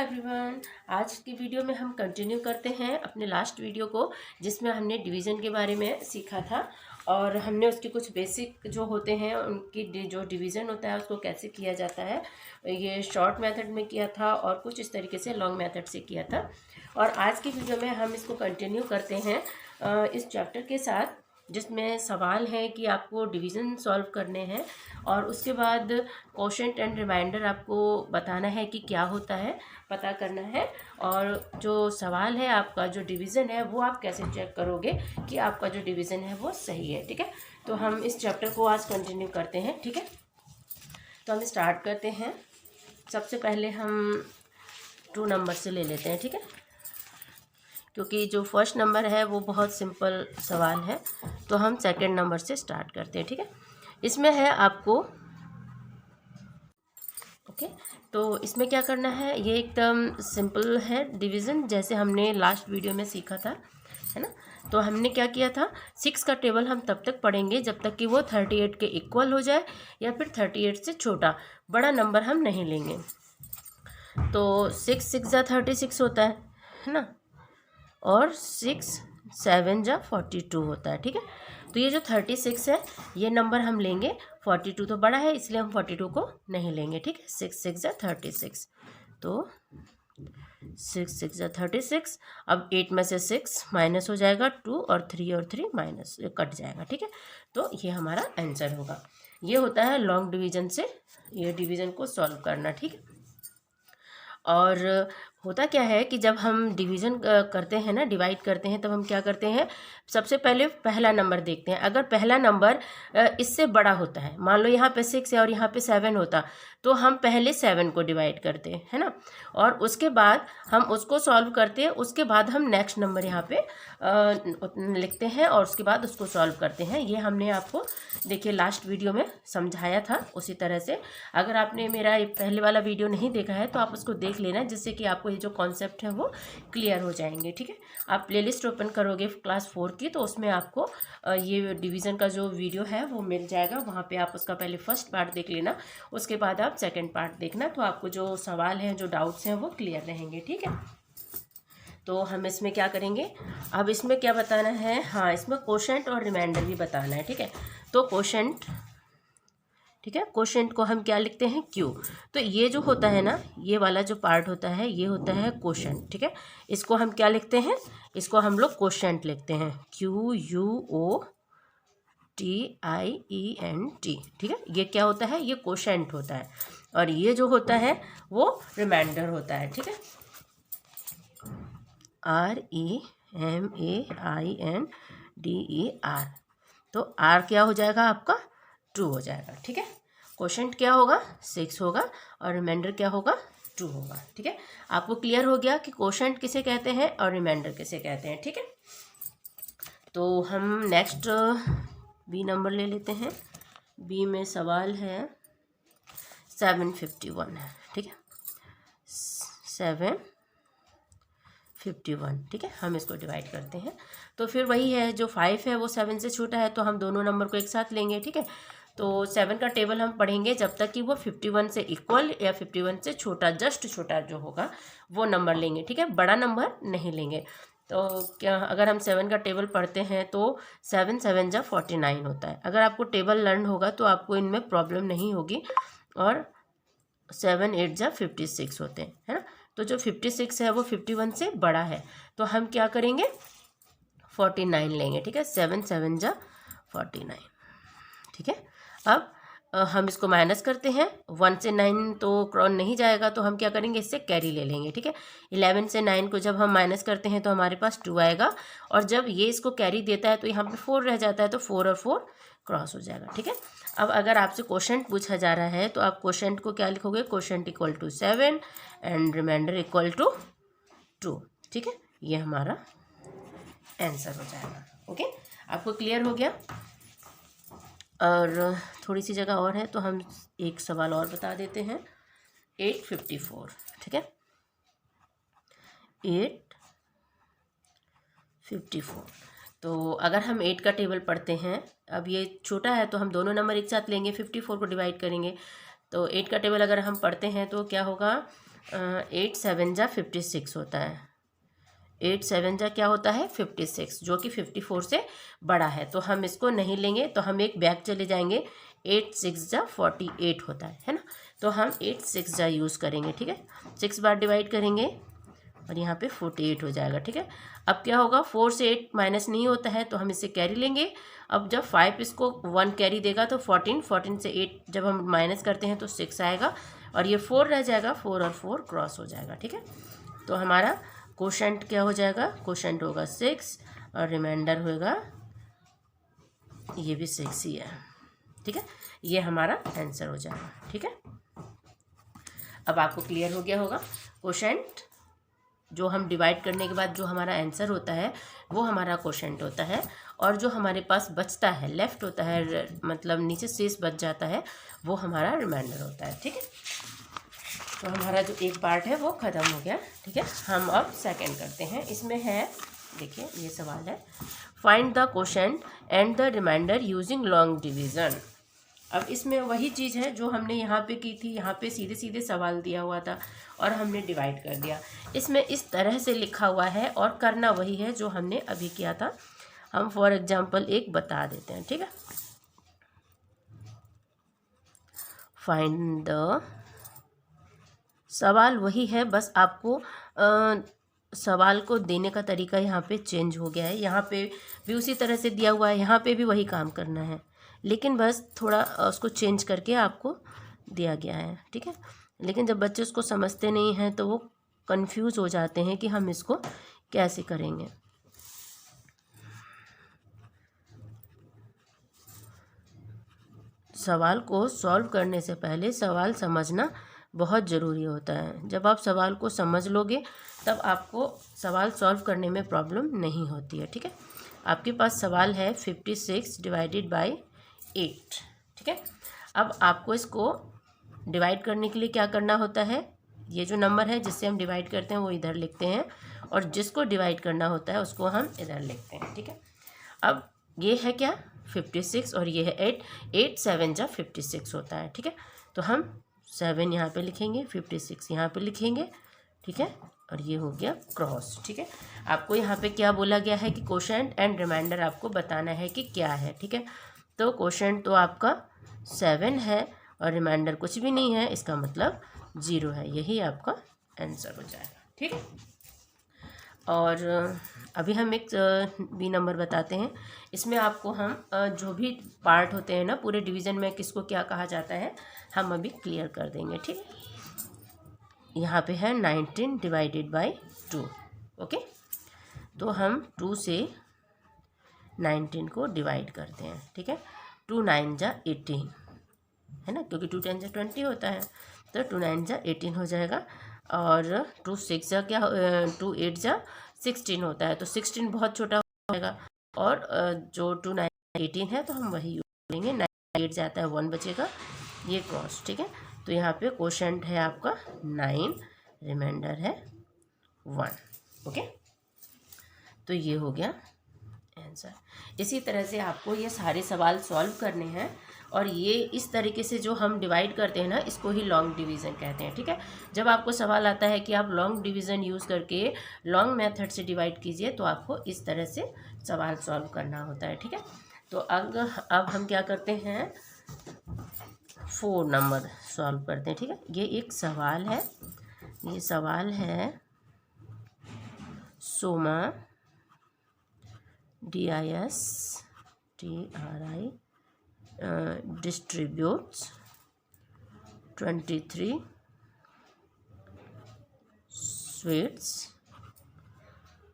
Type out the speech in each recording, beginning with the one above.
Everyone, आज की video में हम कंटिन्यू करते हैं अपने लास्ट वीडियो को, जिसमें हमने डिवीज़न के बारे में सीखा था और हमने उसके कुछ बेसिक जो होते हैं उनकी जो डिवीज़न होता है उसको कैसे किया जाता है, ये शॉर्ट मेथड में किया था और कुछ इस तरीके से लॉन्ग मेथड से किया था। और आज की वीडियो में हम इसको कंटिन्यू करते हैं इस चैप्टर के साथ, जिसमें सवाल है कि आपको डिवीज़न सॉल्व करने हैं और उसके बाद क्वोशंट एंड रिमाइंडर आपको बताना है कि क्या होता है, पता करना है। और जो सवाल है आपका जो डिवीज़न है वो आप कैसे चेक करोगे कि आपका जो डिवीज़न है वो सही है। ठीक है, तो हम इस चैप्टर को आज कंटिन्यू करते हैं। ठीक है, तो हम स्टार्ट करते हैं। सबसे पहले हम 2 नंबर से ले लेते हैं। ठीक है, क्योंकि जो फर्स्ट नंबर है वो बहुत सिंपल सवाल है, तो हम सेकंड नंबर से स्टार्ट करते हैं। ठीक है, इसमें है आपको ओके, तो इसमें क्या करना है, ये एकदम सिंपल है डिवीज़न, जैसे हमने लास्ट वीडियो में सीखा था, है ना। तो हमने क्या किया था, 6 का टेबल हम तब तक पढ़ेंगे जब तक कि वो 38 के इक्वल हो जाए या फिर 38 से छोटा, बड़ा नंबर हम नहीं लेंगे। तो 6 6 जा 36 होता है ना, और 6 7 जा 42 होता है। ठीक है, तो ये जो 36 है ये नंबर हम लेंगे, 42 तो बड़ा है इसलिए हम 42 को नहीं लेंगे। ठीक है, 6 6 जा 36, तो 6 6 जा 36। अब 8 में से 6 माइनस हो जाएगा 2 और 3 माइनस कट जाएगा। ठीक है, तो ये हमारा आंसर होगा। ये होता है लॉन्ग डिवीज़न से ये डिवीज़न को सॉल्व करना। ठीक है, और होता क्या है कि जब हम डिवीज़न करते हैं ना, डिवाइड करते हैं, तब हम क्या करते हैं, सबसे पहले पहला नंबर देखते हैं। अगर पहला नंबर इससे बड़ा होता है, मान लो यहाँ पे 6 है और यहाँ पे 7 होता, तो हम पहले 7 को डिवाइड करते हैं, है ना, और उसके बाद हम उसको सॉल्व करते हैं। उसके बाद हम नेक्स्ट नंबर यहाँ पे लिखते हैं और उसके बाद उसको सॉल्व करते हैं। ये हमने आपको देखिए लास्ट वीडियो में समझाया था। उसी तरह से अगर आपने मेरा पहले वाला वीडियो नहीं देखा है तो आप उसको देख लेना, जिससे कि आपको ये जो कॉन्सेप्ट है वो क्लियर हो जाएंगे। ठीक है, आप प्लेलिस्ट ओपन करोगे क्लास 4 की, तो उसमें आपको ये डिवीज़न का जो वीडियो है वो मिल जाएगा। वहाँ पे आप उसका पहले फर्स्ट पार्ट देख लेना, उसके बाद आप सेकंड पार्ट देखना, तो आपको जो सवाल हैं, जो डाउट्स हैं वो क्लियर रहेंगे। ठीक है, तो हम इसमें क्या करेंगे, अब इसमें क्या बताना है, हाँ इसमें क्वोशंट और रिमाइंडर भी बताना है। ठीक है, तो क्वोशंट, ठीक है, क्वोशंट को हम क्या लिखते हैं, क्यू। तो ये जो होता है ना, ये वाला जो पार्ट होता है ये होता है क्वोशंट। ठीक है, इसको हम क्या लिखते हैं, इसको हम लोग क्वोशंट लिखते हैं, QUOTIENT। ठीक है, ये क्या होता है, ये क्वोशंट होता है, और ये जो होता है वो रिमाइंडर होता है। ठीक है, REMAINDER। तो R क्या हो जाएगा आपका, 2 हो जाएगा। ठीक है, क्वोशंट क्या होगा, 6 होगा, और रिमाइंडर क्या होगा, 2 होगा। ठीक है, आपको क्लियर हो गया कि क्वोशंट किसे कहते हैं और रिमाइंडर किसे कहते हैं। ठीक है, तो हम नेक्स्ट बी नंबर ले लेते हैं। बी में सवाल है 751 है। ठीक है, 751। ठीक है, हम इसको डिवाइड करते हैं, तो फिर वही है, जो 5 है वो 7 से छोटा है, तो हम दोनों नंबर को एक साथ लेंगे। ठीक है, तो 7 का टेबल हम पढ़ेंगे जब तक कि वो 51 से इक्वल या 51 से छोटा, जस्ट छोटा जो होगा वो नंबर लेंगे। ठीक है, बड़ा नंबर नहीं लेंगे। तो क्या, अगर हम 7 का टेबल पढ़ते हैं तो 7 7 जा 49 होता है। अगर आपको टेबल लर्न होगा तो आपको इनमें प्रॉब्लम नहीं होगी। और 7 8 जा 56 होते हैं, है ना। तो जो 56 है वो 51 से बड़ा है, तो हम क्या करेंगे, 49 लेंगे। ठीक है, 7 7 जा 49। ठीक है, अब हम इसको माइनस करते हैं, 1 से 9 तो क्रॉस नहीं जाएगा, तो हम क्या करेंगे, इससे कैरी ले लेंगे। ठीक है, 11 से 9 को जब हम माइनस करते हैं तो हमारे पास 2 आएगा, और जब ये इसको कैरी देता है तो यहाँ पे 4 रह जाता है, तो 4 और 4 क्रॉस हो जाएगा। ठीक है, अब अगर आपसे क्वोशंट पूछा जा रहा है तो आप क्वोशंट को क्या लिखोगे, quotient equal to 7 and remainder equal to 2। ठीक है, ये हमारा आंसर हो जाएगा। ओके, आपको क्लियर हो गया। और थोड़ी सी जगह और है तो हम एक सवाल और बता देते हैं, 854। ठीक है, 854। तो अगर हम 8 का टेबल पढ़ते हैं, अब ये छोटा है तो हम दोनों नंबर एक साथ लेंगे, 54 को डिवाइड करेंगे। तो 8 का टेबल अगर हम पढ़ते हैं तो क्या होगा, 8 7 जा 56 होता है। 8 7 जा क्या होता है 56, जो कि 54 से बड़ा है, तो हम इसको नहीं लेंगे, तो हम एक बैक चले जाएंगे। 8 6 जा 48 होता है ना, तो हम 8 6 जा यूज़ करेंगे। ठीक है, 6 बार डिवाइड करेंगे और यहाँ पे 48 हो जाएगा। ठीक है, अब क्या होगा, 4 से 8 माइनस नहीं होता है, तो हम इसे कैरी लेंगे। अब जब 5 इसको 1 कैरी देगा तो 14 से 8 जब हम माइनस करते हैं तो 6 आएगा और ये 4 रह जाएगा, 4 और 4 क्रॉस हो जाएगा। ठीक है, तो हमारा कोशेंट क्या हो जाएगा, कोशेंट होगा 6 और रिमाइंडर होगा, ये भी 6 ही है। ठीक है, ये हमारा आंसर हो जाएगा। ठीक है, अब आपको क्लियर हो गया होगा, कोशेंट जो हम डिवाइड करने के बाद जो हमारा आंसर होता है वो हमारा कोशेंट होता है, और जो हमारे पास बचता है, लेफ्ट होता है, मतलब नीचे शेष बच जाता है, वो हमारा रिमाइंडर होता है। ठीक है, तो हमारा जो एक पार्ट है वो ख़त्म हो गया। ठीक है, हम अब सेकंड करते हैं। इसमें है, देखिए ये सवाल है, find the quotient and the remainder using long division. अब इसमें वही चीज़ है जो हमने यहाँ पे की थी, यहाँ पे सीधे सीधे सवाल दिया हुआ था और हमने डिवाइड कर दिया। इसमें इस तरह से लिखा हुआ है और करना वही है जो हमने अभी किया था। हम फॉर एग्जांपल एक बता देते हैं। ठीक है, फाइंड द, सवाल वही है, बस आपको सवाल को देने का तरीका यहाँ पे चेंज हो गया है। यहाँ पे भी उसी तरह से दिया हुआ है, यहाँ पे भी वही काम करना है, लेकिन बस थोड़ा उसको चेंज करके आपको दिया गया है। ठीक है, लेकिन जब बच्चे उसको समझते नहीं हैं तो वो कंफ्यूज हो जाते हैं कि हम इसको कैसे करेंगे। सवाल को सॉल्व करने से पहले सवाल समझना बहुत ज़रूरी होता है। जब आप सवाल को समझ लोगे तब आपको सवाल सॉल्व करने में प्रॉब्लम नहीं होती है। ठीक है, आपके पास सवाल है 56 डिवाइडेड बाय 8। ठीक है, अब आपको इसको डिवाइड करने के लिए क्या करना होता है, ये जो नंबर है जिससे हम डिवाइड करते हैं वो इधर लिखते हैं, और जिसको डिवाइड करना होता है उसको हम इधर लिखते हैं। ठीक है, अब ये है क्या 56 और ये है 8, 8 7 जा 56 होता है। ठीक है, तो हम 7 यहाँ पे लिखेंगे, 56 यहाँ पे लिखेंगे। ठीक है, और ये हो गया क्रॉस। ठीक है, आपको यहाँ पे क्या बोला गया है कि कोशेंट एंड रिमाइंडर आपको बताना है कि क्या है। ठीक है, तो कोशेंट तो आपका 7 है और रिमाइंडर कुछ भी नहीं है, इसका मतलब 0 है, यही आपका आंसर हो जाएगा। ठीक है, और अभी हम एक बी नंबर बताते हैं। इसमें आपको हम जो भी पार्ट होते हैं ना पूरे डिवीज़न में किसको क्या कहा जाता है हम अभी क्लियर कर देंगे। ठीक है, यहाँ पे है 19 डिवाइडेड बाय 2। ओके, तो हम 2 से 19 को डिवाइड करते हैं। ठीक है, 2 9 जा 18 है ना, क्योंकि 2 10 जा 20 होता है, तो 2 9 जा 18 हो जाएगा, और 2 6 जा क्या 2 8 जा 16 होता है, तो 16 बहुत छोटा हो जाएगा, और जो 2 9 18 है तो हम वही यूज करेंगे। 9 8 जाता है 1 बचेगा, ये क्रॉस। ठीक है, तो यहाँ पे कोशेंट है आपका 9, रिमाइंडर है 1। ओके, तो ये हो गया आंसर। इसी तरह से आपको ये सारे सवाल सॉल्व करने हैं, और ये इस तरीके से जो हम डिवाइड करते हैं ना इसको ही लॉन्ग डिवीज़न कहते हैं। ठीक है, जब आपको सवाल आता है कि आप लॉन्ग डिवीज़न यूज़ करके लॉन्ग मेथड से डिवाइड कीजिए तो आपको इस तरह से सवाल सॉल्व करना होता है। ठीक है, तो अब हम क्या करते हैं 4 नंबर सॉल्व करते हैं। ठीक है, ये एक सवाल है, ये सवाल है Soma DISTRI distributes 23 sweets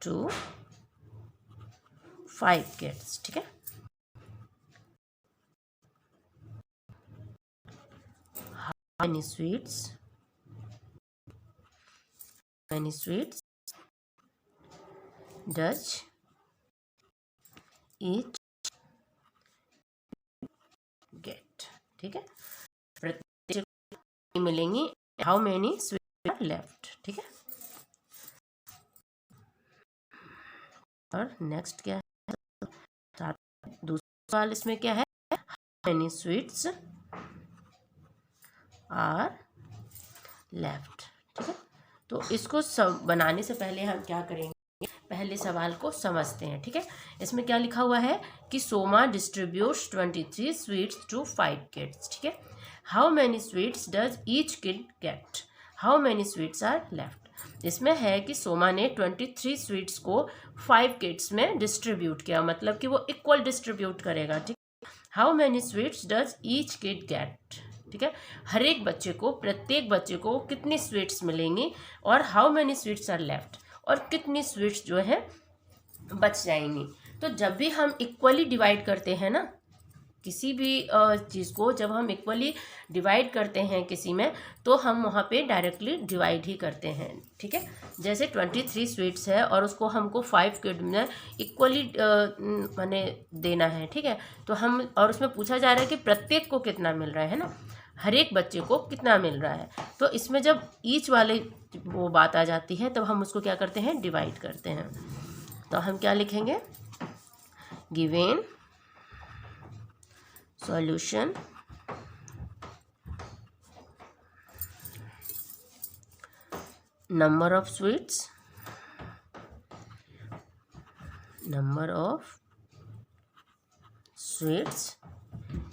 to 5 kids। ठीक है, how many sweets does each get। ठीक है, प्रत्येक मिलेंगी, how many sweet are left. ठीक है, और नेक्स्ट क्या है, दूसरा सवाल इसमें क्या है, how many sweets are left. ठीक है, तो इसको बनाने से पहले हम क्या करेंगे, पहले सवाल को समझते हैं, ठीक है। इसमें क्या लिखा हुआ है कि Soma distributes 23 sweets to 5 kids, ठीक है। How many sweets does each kid get, how many sweets are left. इसमें है कि सोमा ने 23 स्वीट्स को 5 किड्स में डिस्ट्रीब्यूट किया, मतलब कि वो इक्वल डिस्ट्रीब्यूट करेगा, ठीक। How many sweets does each kid get, ठीक है, हर एक बच्चे को, प्रत्येक बच्चे को कितनी स्वीट्स मिलेंगी, और how many sweets are left, और कितनी स्वीट्स जो है बच जाएंगी। तो जब भी हम इक्वली डिवाइड करते हैं ना किसी भी चीज़ को, जब हम इक्वली डिवाइड करते हैं किसी में, तो हम वहाँ पे डायरेक्टली डिवाइड ही करते हैं, ठीक है। जैसे 23 स्वीट्स है और उसको हमको 5 किड में इक्वली माने देना है, ठीक है। तो हम, और उसमें पूछा जा रहा है कि प्रत्येक को कितना मिल रहा है ना, हर एक बच्चे को कितना मिल रहा है। तो इसमें जब ईच वाले वो बात आ जाती है तब हम उसको क्या करते हैं, डिवाइड करते हैं। तो हम क्या लिखेंगे, given solution number of sweets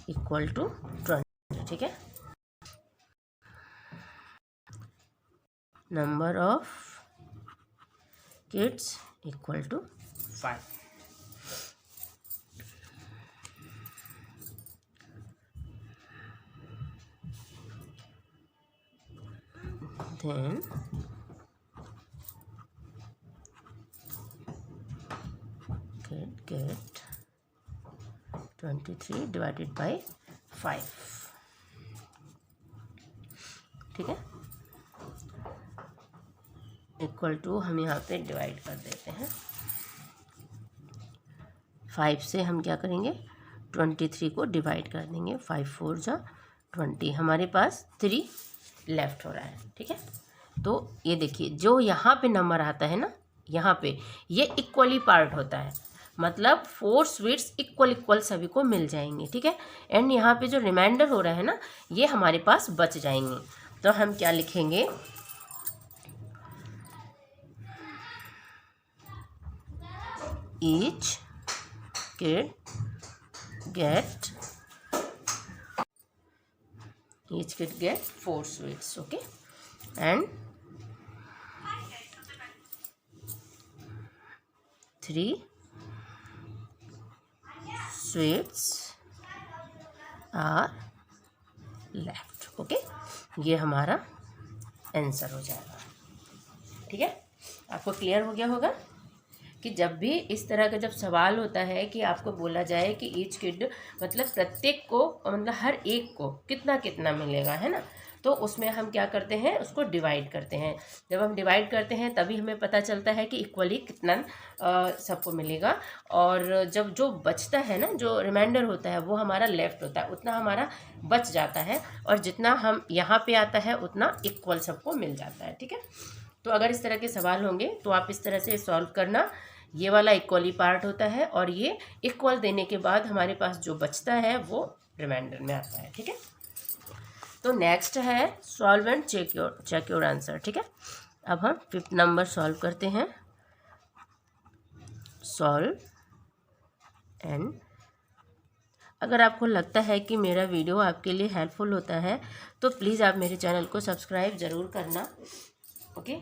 equal to 20, ठीक है। number of kids equal to 5. Then get 23 divided by 5, ठीक है, इक्वल टू हम यहाँ पे डिवाइड कर देते हैं। 5 से हम क्या करेंगे, 23 को डिवाइड कर देंगे, 5 4 जा 20, हमारे पास 3 लेफ्ट हो रहा है, ठीक है। तो ये देखिए जो यहाँ पे नंबर आता है ना, यहाँ पे ये इक्वली पार्ट होता है, मतलब 4 स्वीट्स इक्वल सभी को मिल जाएंगे, ठीक है। एंड यहाँ पे जो रिमाइंडर हो रहा है ना, ये हमारे पास बच जाएंगे। तो हम क्या लिखेंगे, each kid get 4 sweets, okay, and 3 sweets are left, okay. ये हमारा आंसर हो जाएगा, ठीक है। आपको क्लियर हो गया होगा कि जब भी इस तरह का जब सवाल होता है कि आपको बोला जाए कि ईच किड मतलब प्रत्येक को, मतलब हर एक को कितना कितना मिलेगा, है ना, तो उसमें हम क्या करते हैं, उसको डिवाइड करते हैं। जब हम डिवाइड करते हैं तभी हमें पता चलता है कि इक्वली कितना सबको मिलेगा, और जब जो बचता है ना, जो रिमाइंडर होता है वो हमारा लेफ्ट होता है, उतना हमारा बच जाता है, और जितना हम यहाँ पे आता है उतना इक्वल सबको मिल जाता है, ठीक है। तो अगर इस तरह के सवाल होंगे तो आप इस तरह से सॉल्व करना। ये वाला इक्वली पार्ट होता है, और ये इक्वल देने के बाद हमारे पास जो बचता है वो रिमाइंडर में आता है, ठीक है। तो नेक्स्ट है solve and check your answer, ठीक है। अब हम 5th नंबर सॉल्व करते हैं, सॉल्व एंड। अगर आपको लगता है कि मेरा वीडियो आपके लिए हेल्पफुल होता है तो प्लीज़ आप मेरे चैनल को सब्सक्राइब ज़रूर करना, ओके,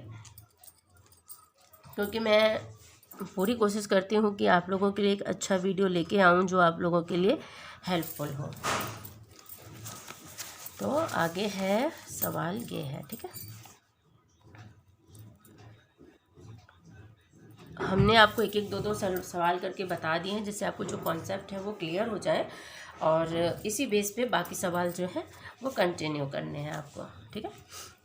क्योंकि मैं पूरी कोशिश करती हूँ कि आप लोगों के लिए एक अच्छा वीडियो लेके आऊँ जो आप लोगों के लिए हेल्पफुल हो। तो आगे है सवाल ये है, ठीक है। हमने आपको एक एक दो सवाल करके बता दिए हैं, जिससे आपको जो कॉन्सेप्ट है वो क्लियर हो जाए, और इसी बेस पे बाकी सवाल जो है वो कंटिन्यू करने हैं आपको, ठीक है।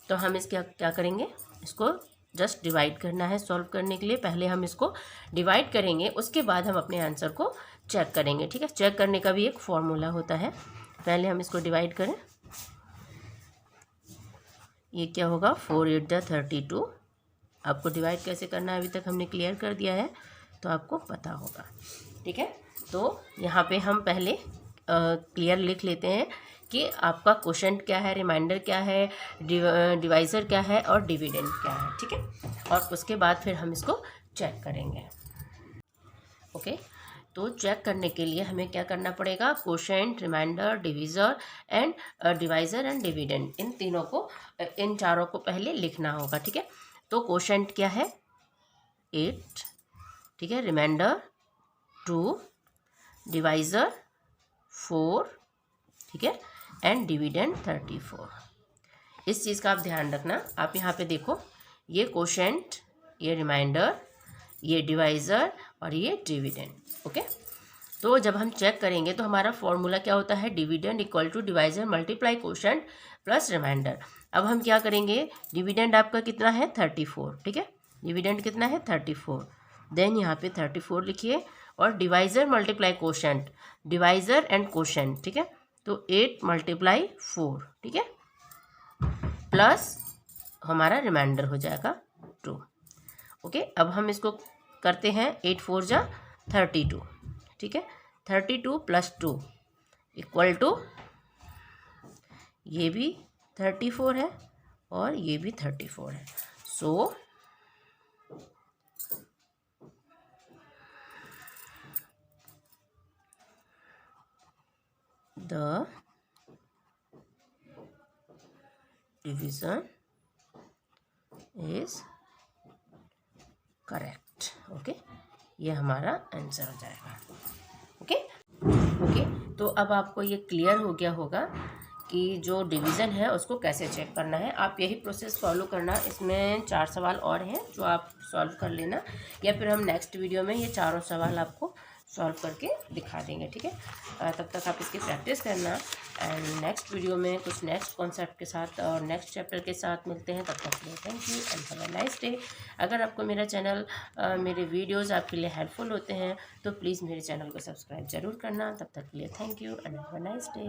तो हम इसके क्या करेंगे, इसको जस्ट डिवाइड करना है सॉल्व करने के लिए। पहले हम इसको डिवाइड करेंगे, उसके बाद हम अपने आंसर को चेक करेंगे, ठीक है। चेक करने का भी एक फॉर्मूला होता है। पहले हम इसको डिवाइड करें, ये क्या होगा, 4 8 जा 32। आपको डिवाइड कैसे करना है अभी तक हमने क्लियर कर दिया है, तो आपको पता होगा, ठीक है। तो यहाँ पे हम पहले क्लियर लिख लेते हैं कि आपका क्वोशंट क्या है, रिमाइंडर क्या है, डिवाइज़र क्या है और डिविडेंड क्या है। ठीक है, और उसके बाद फिर हम इसको चेक करेंगे। ओके, तो चेक करने के लिए हमें क्या करना पड़ेगा, quotient, remainder, divisor and divisor and dividend, इन तीनों को, इन चारों को पहले लिखना होगा। ठीक है, तो क्वोशंट क्या है 8, ठीक है, रिमाइंडर 2, डिवाइज़र 4, ठीक है, एंड डिविडेंड 34। इस चीज़ का आप ध्यान रखना। आप यहाँ पे देखो, ये क्वोशंट, ये रिमाइंडर, ये डिवाइज़र और ये डिविडेंड। ओके, तो जब हम चेक करेंगे तो हमारा फॉर्मूला क्या होता है, dividend equal to divisor multiply quotient plus remainder. अब हम क्या करेंगे, डिविडेंड आपका कितना है 34, ठीक है, डिविडेंड कितना है 34, देन यहाँ पे 34 लिखिए, और divisor multiply quotient, divisor and quotient, ठीक है, तो 8 मल्टीप्लाई 4, ठीक है, प्लस हमारा रिमाइंडर हो जाएगा 2। ओके, अब हम इसको करते हैं, 8 4 जा 32, ठीक है, 32 प्लस 2 इक्वल टू, ये भी 34 है और ये भी 34 है। So the division is correct. Okay, ये हमारा आंसर हो जाएगा। ओके ओके, तो अब आपको ये क्लियर हो गया होगा कि जो डिवीज़न है उसको कैसे चेक करना है। आप यही प्रोसेस फॉलो करना। इसमें 4 सवाल और हैं जो आप सॉल्व कर लेना, या फिर हम नेक्स्ट वीडियो में ये चारों सवाल आपको सॉल्व करके दिखा देंगे। ठीक है, तब तक आप इसकी प्रैक्टिस करना, एंड नेक्स्ट वीडियो में कुछ नेक्स्ट कॉन्सेप्ट के साथ और नेक्स्ट चैप्टर के साथ मिलते हैं। तब तक के लिए thank you and have a nice day. अगर आपको मेरा चैनल, मेरे वीडियोज़ आपके लिए हेल्पफुल होते हैं तो प्लीज़ मेरे चैनल को सब्सक्राइब ज़रूर करना। तब तक के लिए thank you and have a nice day.